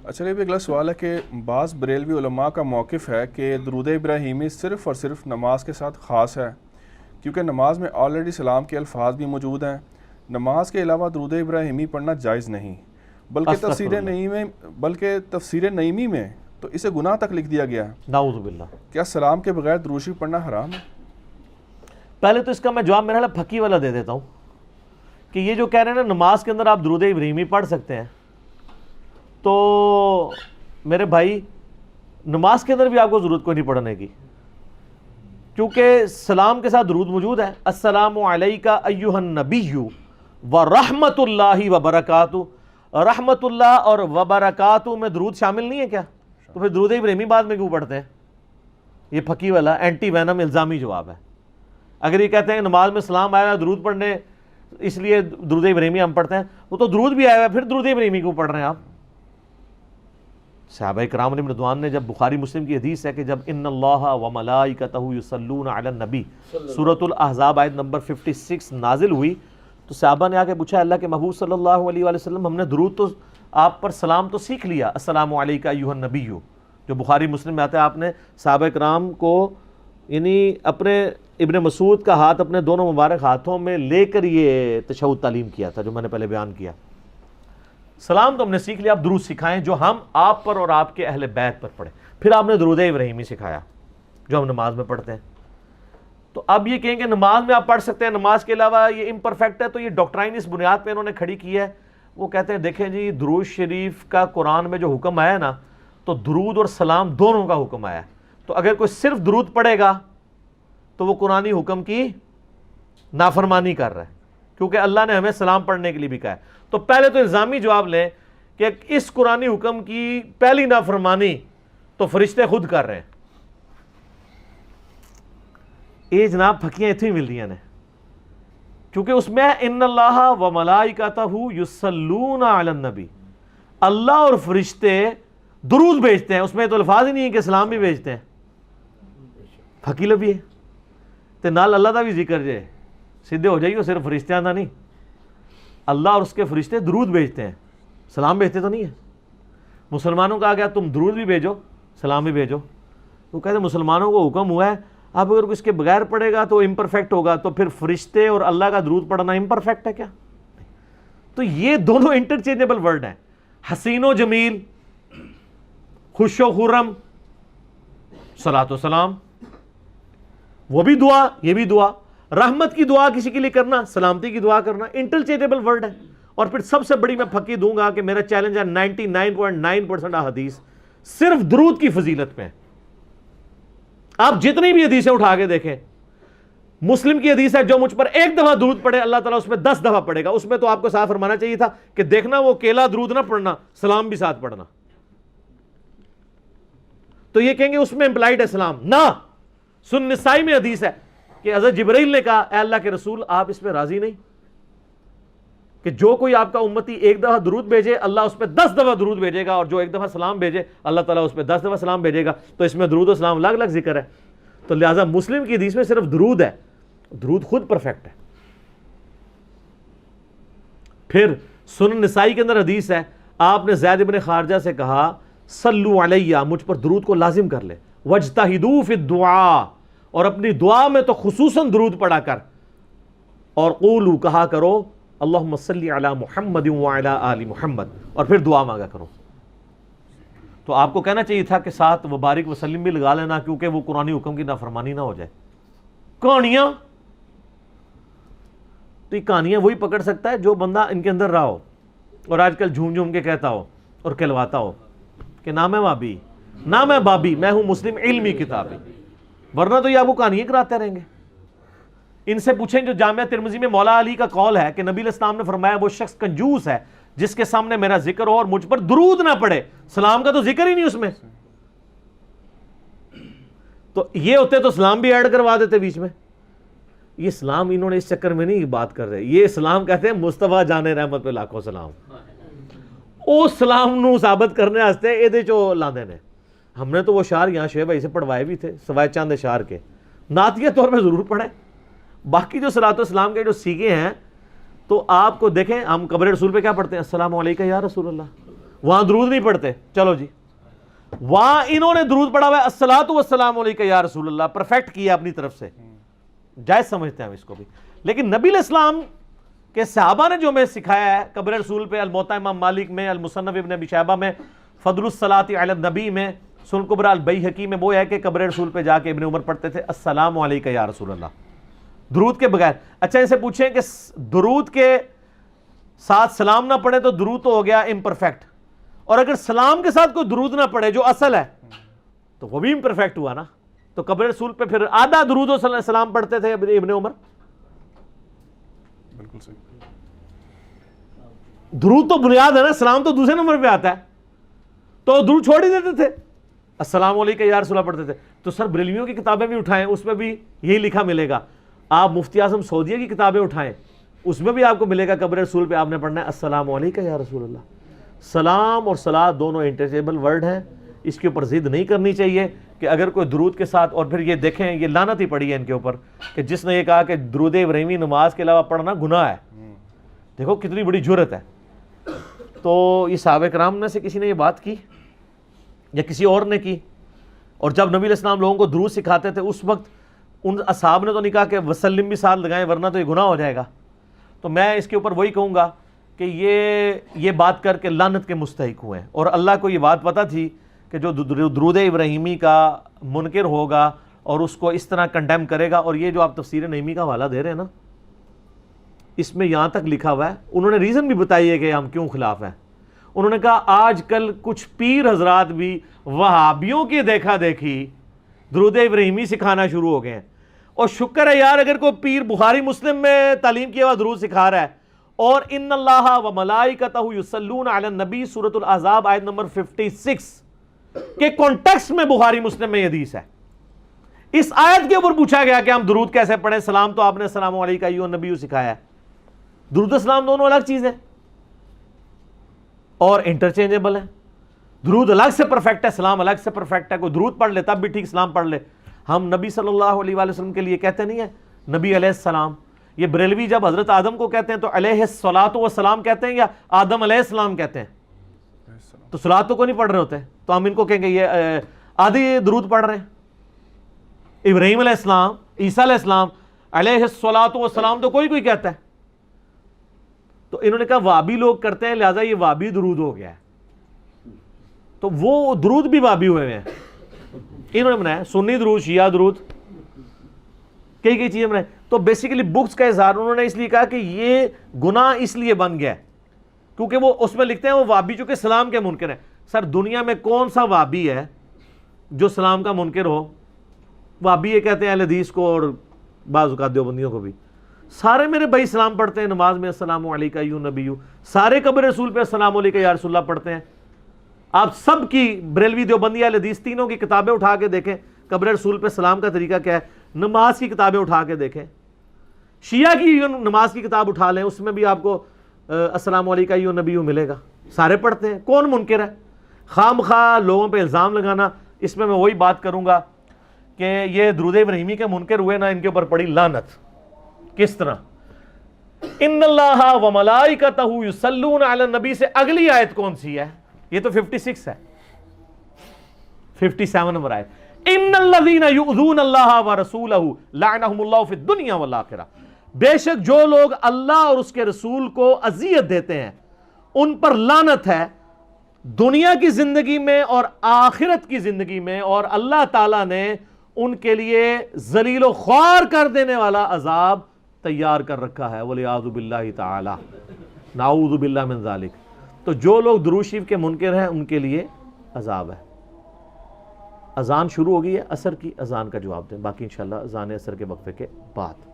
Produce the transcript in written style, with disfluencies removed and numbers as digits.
اچھا، یہ بھی اگلا سوال ہے کہ بعض بریلوی علماء کا موقف ہے کہ درود ابراہیمی صرف اور صرف نماز کے ساتھ خاص ہے، کیونکہ نماز میں آلریڈی سلام کے الفاظ بھی موجود ہیں، نماز کے علاوہ درود ابراہیمی پڑھنا جائز نہیں، بلکہ تفسیر نعیمی میں تو اسے گناہ تک لکھ دیا گیا ہے۔ نعوذ باللہ۔ کیا سلام کے بغیر درود شریف پڑھنا حرام ہے؟ پہلے تو اس کا میں جواب میرا پھکی والا دے دیتا ہوں کہ یہ جو کہہ رہے ہیں نا نماز کے اندر آپ درود ابراہیمی پڑھ سکتے ہیں، تو میرے بھائی نماز کے اندر بھی آپ کو ضرورت کوئی نہیں پڑھنے کی، کیونکہ سلام کے ساتھ درود موجود ہے۔ السلام علیکہ ایہا النبی ورحمۃ اللہ وبرکاتہ۔ رحمت اللہ اور وبرکاتہ میں درود شامل نہیں ہے کیا؟ تو پھر درود ابراہیمی بعد میں کیوں پڑھتے ہیں؟ یہ پھکی والا اینٹی وینم الزامی جواب ہے۔ اگر یہ کہتے ہیں کہ نماز میں سلام آیا ہے درود پڑھنے اس لیے درود ابراہیمی ہم پڑھتے ہیں، وہ تو درود بھی آیا ہے، پھر درود ابراہیمی کیوں پڑھ رہے ہیں آپ؟ صحابہ کرام علیہم رضوان نے، جب بخاری مسلم کی حدیث ہے کہ جب ان اللہ وملائکتہ یصلون علی النبی سورۃ الاحزاب آیت نمبر 56 نازل ہوئی، تو صحابہ نے آ کے پوچھا اللہ کے محبوب صلی اللہ علیہ وآلہ وسلم، ہم نے درود تو آپ پر سلام تو سیکھ لیا، السلام علیکہ ایھا النبی، جو بخاری مسلم میں آتا ہے، آپ نے صحابہ کرام کو یعنی اپنے ابن مسعود کا ہاتھ اپنے دونوں مبارک ہاتھوں میں لے کر یہ تشہد تعلیم کیا تھا جو میں نے پہلے بیان کیا۔ سلام تو ہم نے سیکھ لیا، آپ درود سکھائیں جو ہم آپ پر اور آپ کے اہل بیت پر پڑھیں۔ پھر آپ نے درود ابراہیمی سکھایا جو ہم نماز میں پڑھتے ہیں۔ تو اب یہ کہیں کہ نماز میں آپ پڑھ سکتے ہیں، نماز کے علاوہ یہ امپرفیکٹ ہے، تو یہ ڈاکٹرائن اس بنیاد پہ انہوں نے کھڑی کی ہے۔ وہ کہتے ہیں دیکھیں جی درود شریف کا قرآن میں جو حکم آیا ہے نا، تو درود اور سلام دونوں کا حکم آیا ہے، تو اگر کوئی صرف درود پڑھے گا تو وہ قرآنی حکم کی نافرمانی کر رہا ہے، کیونکہ اللہ نے ہمیں سلام پڑھنے کے لیے بھی کہا ہے۔ تو پہلے تو الزامی جواب لیں کہ اس قرآنی حکم کی پہلی نافرمانی تو فرشتے خود کر رہے ہیں۔ یہ جناب پھکیاں اتنی مل رہی ہیں، کیونکہ اس میں ان اللہ وملائکتہ یصلون علی النبی، اللہ اور فرشتے درود بھیجتے ہیں، اس میں تو الفاظ ہی نہیں ہے کہ سلام بھی بھیجتے ہیں۔ پھکی لبھی ہے تے نال اللہ دا بھی ذکر جے، سیدھے ہو جائیو، صرف فرشتیاں دا نہیں، اللہ اور اس کے فرشتے درود بھیجتے ہیں، سلام بھیجتے تو نہیں ہے۔ مسلمانوں کا آ گیا تم درود بھی بھیجو سلام بھی بھیجو، وہ کہتے ہیں مسلمانوں کو حکم ہوا ہے، اب اگر اس کے بغیر پڑھے گا تو امپرفیکٹ ہوگا، تو پھر فرشتے اور اللہ کا درود پڑھنا امپرفیکٹ ہے کیا؟ تو یہ دونوں انٹرچینجبل ورڈ ہیں، حسین و جمیل، خوش و خرم، صلاۃ و سلام، وہ بھی دعا یہ بھی دعا، رحمت کی دعا کسی کے لیے کرنا، سلامتی کی دعا کرنا، انٹرچینجبل ورڈ ہے۔ اور پھر سب سے بڑی میں پھکی دوں گا کہ میرا چیلنج ہے 99.9% حدیث صرف درود کی فضیلت میں۔ آپ جتنی بھی حدیثیں اٹھا کے دیکھیں، مسلم کی حدیث ہے جو مجھ پر ایک دفعہ درود پڑھے اللہ تعالیٰ اس میں 10 دفعہ پڑھے گا، اس میں تو آپ کو صاف فرمانا چاہیے تھا کہ دیکھنا وہ اکیلا درود نہ پڑھنا، سلام بھی ساتھ پڑھنا۔ تو یہ کہیں گے اس میں امپلائڈ ہے سلام، نہ، سن نسائی میں حدیث ہے کہ حضرت جبرائیل نے کہا اے اللہ کے رسول آپ اس پہ راضی نہیں کہ جو کوئی آپ کا امتی ایک دفعہ درود بھیجے اللہ اس پہ 10 دفعہ درود بھیجے گا، اور جو ایک دفعہ سلام بھیجے اللہ تعالیٰ اس پہ 10 دفعہ سلام بھیجے گا، تو اس میں درود و سلام الگ الگ ذکر ہے۔ تو لہٰذا مسلم کی حدیث میں صرف درود ہے، درود خود پرفیکٹ ہے۔ پھر سنن نسائی کے اندر حدیث ہے، آپ نے زید بن خارجہ سے کہا صلو علیہ، مجھ پر درود کو لازم کر لے، واجتہدوا فی الدعاء، اور اپنی دعا میں تو خصوصاً درود پڑھا کر، اور قولوا کہا کرو اللہم صلی علی محمد وعلی آل محمد، اور پھر دعا مانگا کرو۔ تو آپ کو کہنا چاہیے تھا کہ ساتھ وبارک وسلم بھی لگا لینا، کیونکہ وہ قرآنی حکم کی نافرمانی نہ ہو جائے۔ کہانیاں تو یہ کہانیاں وہی پکڑ سکتا ہے جو بندہ ان کے اندر رہا ہو، اور آج کل جھوم جھوم کے کہتا ہو اور کہلواتا ہو کہ نہ میں وابی نہ میں بابی، میں ہوں مسلم علمی کتابی، ورنہ تو یہ آپ کو کہانیاں کراتے رہیں گے۔ ان سے پوچھیں جو جامعہ ترمذی میں مولا علی کا قول ہے کہ نبی علیہ السلام نے فرمایا وہ شخص کنجوس ہے جس کے سامنے میرا ذکر ہو اور مجھ پر درود نہ پڑے، سلام کا تو ذکر ہی نہیں اس میں، تو یہ ہوتے تو سلام بھی ایڈ کروا دیتے بیچ میں۔ یہ سلام انہوں نے اس چکر میں نہیں بات کر رہے، یہ سلام کہتے ہیں مصطفیٰ جان رحمت پہ لاکھوں سلام، او سلام نو ثابت کرنے واسطے یہ جو لاندے نے۔ ہم نے تو وہ اشعار یہاں شعیب بھائی سے پڑھوائے بھی تھے سوائے چاند اشعار کے، نعتیہ طور پہ ضرور پڑھیں۔ باقی جو صلاۃ والسلام کے جو سیکھے ہیں تو آپ کو دیکھیں، ہم قبر رسول پہ کیا پڑھتے ہیں، السلام علیکہ یا رسول اللہ وہاں درود نہیں پڑھتے. چلو جی, وہاں انہوں نے درود پڑھا ہوا ہے الصلاۃ والسلام علیک یا رسول اللہ, پرفیکٹ کیا اپنی طرف سے, جائز سمجھتے ہیں ہم اس کو بھی. لیکن نبی علیہ السلام کہ صحابہ نے جو ہمیں سکھایا ہے قبر رسول پہ, الموطا امام مالک میں, المصنف ابن ابی شیبہ میں, فضل الصلاۃ علی النبی میں, سنن کبریٰ البیہقی میں, وہ ہے کہ قبر رسول پہ جا کے ابن عمر پڑھتے تھے السلام علیک یا رسول اللہ, درود کے بغیر. اچھا ان سے پوچھیں کہ درود کے ساتھ سلام نہ پڑھے تو درود تو ہو گیا امپرفیکٹ, اور اگر سلام کے ساتھ کوئی درود نہ پڑھے جو اصل ہے تو وہ بھی امپرفیکٹ ہوا نا. تو قبر رسول پہ پھر آدھا درود و سلام پڑھتے تھے ابن عمر. بالکل صحیح. درود تو بنیاد ہے نا, سلام تو دوسرے نمبر پہ آتا ہے, تو درود چھوڑ ہی دیتے تھے, السلام علیکم یا رسول اللہ پڑھتے تھے. تو سر بریلویوں کی کتابیں بھی اٹھائیں, اس میں بھی یہی لکھا ملے گا. آپ مفتی اعظم سعودیہ کی کتابیں اٹھائیں, اس میں بھی آپ کو ملے گا قبر رسول پہ آپ نے پڑھنا ہے السلام علیکم یا رسول اللہ. سلام اور صلات دونوں انٹرچیبل ورڈ ہیں, اس کے اوپر ضد نہیں کرنی چاہیے کہ اگر کوئی درود کے ساتھ, اور پھر یہ دیکھیں یہ لعنت ہی پڑی ہے ان کے اوپر کہ جس نے یہ کہا کہ درود ابراہیمی نماز کے علاوہ پڑھنا گناہ ہے. دیکھو کتنی بڑی جرت ہے. تو یہ صحابہ کرام میں سے کسی نے یہ بات کی یا کسی اور نے کی؟ اور جب نبی علیہ السلام لوگوں کو درود سکھاتے تھے اس وقت ان اصحاب نے تو نہیں کہا کہ وسلم بھی ساتھ لگائیں ورنہ تو یہ گناہ ہو جائے گا. تو میں اس کے اوپر وہی کہوں گا کہ یہ بات کر کے لعنت کے مستحق ہوئے ہیں. اور اللہ کو یہ بات پتہ تھی کہ جو درود ابراہیمی کا منکر ہوگا اور اس کو اس طرح کنڈیم کرے گا, اور یہ جو آپ تفسیر نعیمی کا حوالہ دے رہے ہیں نا, اس میں یہاں تک لکھا ہوا ہے, انہوں نے ریزن بھی بتائی ہے کہ ہم کیوں خلاف ہیں. انہوں نے کہا آج کل کچھ پیر حضرات بھی وہابیوں کی دیکھا دیکھی درود ابراہیمی سکھانا شروع ہو گئے ہیں. اور شکر ہے یار اگر کوئی پیر بخاری مسلم میں تعلیم کیا ہوا درود سکھا رہا ہے, اور ان اللہ و ملائکتہ یصلون علی النبی سورۃ الاحزاب آیت نمبر 56 کے کانٹیکسٹ میں بخاری مسلم میں یہ حدیث ہے. اس آیت کے اوپر پوچھا گیا کہ ہم درود کیسے پڑھیں, سلام تو آپ نے السلام علیکم ایھا النبی سکھایا ہے, درود و سلام دونوں الگ چیز ہیں اور انٹرچینجبل ہیں. درود الگ سے پرفیکٹ ہے, سلام الگ سے پرفیکٹ ہے. کوئی درود پڑھ لے تب بھی ٹھیک, سلام پڑھ لے. ہم نبی صلی اللہ علیہ وآلہ وسلم کے لیے کہتے نہیں ہیں نبی علیہ السلام. یہ بریلوی جب حضرت آدم کو کہتے ہیں تو علیہ الصلاۃ والسلام کہتے ہیں یا آدم علیہ السلام کہتے ہیں؟ تو صلاۃ تو کوئی نہیں پڑھ رہے ہوتے, تو ہم ان کو کہیں گے یہ آدھی درود پڑھ رہے ہیں. ابراہیم علیہ السلام, عیسیٰ علیہ السلام, علیہ الصلاۃ والسلام تو کوئی کہتا ہے. تو انہوں نے کہا وابی لوگ کرتے ہیں لہٰذا یہ وابی درود ہو گیا ہے. تو وہ درود بھی وابی ہوئے ہیں, انہوں نے بنایا سنی درود, شیعہ درود, کئی چیزیں بنائی. تو بیسیکلی بکس کا اظہار انہوں نے اس لیے کہا کہ یہ گناہ اس لیے بن گیا کیونکہ وہ اس میں لکھتے ہیں وہ وابی چونکہ سلام کے منکر ہیں. سر دنیا میں کون سا وابی ہے جو سلام کا منکر ہو؟ وابی یہ کہتے ہیں اہل حدیث کو اور بعض اوقات دیوبندیوں کو بھی. سارے میرے بھائی سلام پڑھتے ہیں نماز میں, السلام علیکم ایھا النبی, سارے قبر رسول پہ السلام علیکم یا رسول اللہ پڑھتے ہیں. آپ سب کی بریلوی دیوبندی اہل حدیث تینوں کی کتابیں اٹھا کے دیکھیں قبر رسول پہ سلام کا طریقہ کیا ہے. نماز کی کتابیں اٹھا کے دیکھیں, شیعہ کی نماز کی کتاب اٹھا لیں, اس میں بھی آپ کو السلام علیکم ایھا النبی ملے گا. سارے پڑھتے ہیں, کون منکر ہے؟ خام خواہ لوگوں پہ الزام لگانا. اس میں وہی بات کروں گا کہ یہ درود ابراہیمی کے منکر ہوئے نا, ان کے اوپر پڑی لعنت. کس طرح؟ ان اللہ و ملائکتہ یصلون علی النبی سے اگلی آیت کون سی ہے؟ یہ تو 56 ہے, 57 نمبر آیت. ان الذین یؤذون اللہ ورسولہ لعنہم اللہ فی الدنیا والآخرہ. بے شک جو لوگ اللہ اور اس کے رسول کو اذیت دیتے ہیں ان پر لعنت ہے دنیا کی زندگی میں اور آخرت کی زندگی میں, اور اللہ تعالیٰ نے ان کے لیے ذلیل و خوار کر دینے عذاب عذاب تیار کر رکھا ہے. وَلِعَاذُ بِاللَّهِ تَعَالَى نَعُوذُ بِاللَّهِ مِن ذَلِكَ. تو جو لوگ درود شریف کے منکر ہیں ان کے لیے عذاب ہے. اذان شروع ہو گئی ہے عصر کی, اذان کا جواب دیں, باقی انشاءاللہ اذان عصر کے وقفے کے بعد.